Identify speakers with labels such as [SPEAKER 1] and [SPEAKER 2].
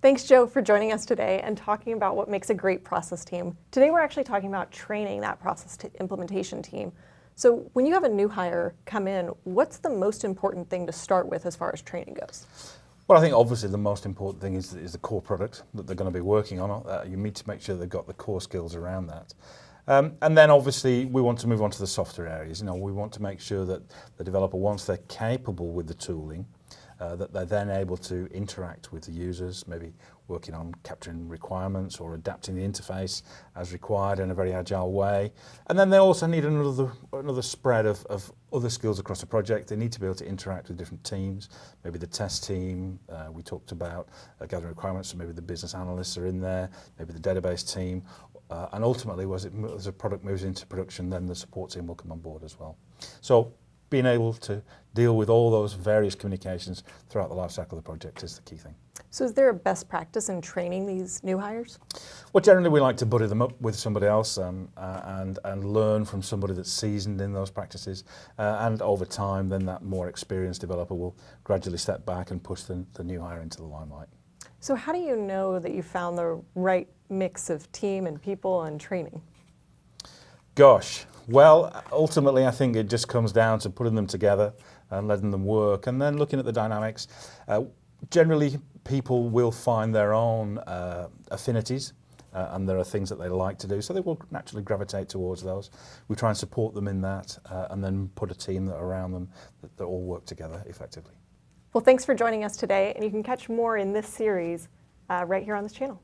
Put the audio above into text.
[SPEAKER 1] Thanks, Joe, for joining us today and talking about what makes a great process team. Today, we're actually talking about training that process implementation team. So when you have a new hire come in, what's the most important thing to start with as far as training goes?
[SPEAKER 2] Well, I think obviously the most important thing is the core product that they're going to be working on. You need to make sure they've got the core skills around that. And then obviously we want to move on to the softer areas. We want to make sure that the developer, once they're capable with the tooling, that they're then able to interact with the users, maybe working on capturing requirements or adapting the interface as required in a very agile way. And then they also need another spread of other skills across the project. They need to be able to interact with different teams, maybe the test team, we talked about gathering requirements, so maybe the business analysts are in there, maybe the database team, and ultimately as a product moves into production, then the support team will come on board as well. So being able to deal with all those various communications throughout the life cycle of the project is the key thing.
[SPEAKER 1] So is there a best practice in training these new hires?
[SPEAKER 2] Well, generally we like to buddy them up with somebody else and learn from somebody that's seasoned in those practices. And over time, then that more experienced developer will gradually step back and push the new hire into the limelight.
[SPEAKER 1] So how do you know that you found the right mix of team and people and training?
[SPEAKER 2] Gosh, well, ultimately I think it just comes down to putting them together and letting them work and then looking at the dynamics. Generally, people will find their own affinities and there are things that they like to do, so they will naturally gravitate towards those. We try and support them in that and then put a team around them that all work together effectively.
[SPEAKER 1] Well, thanks for joining us today, and you can catch more in this series right here on this channel.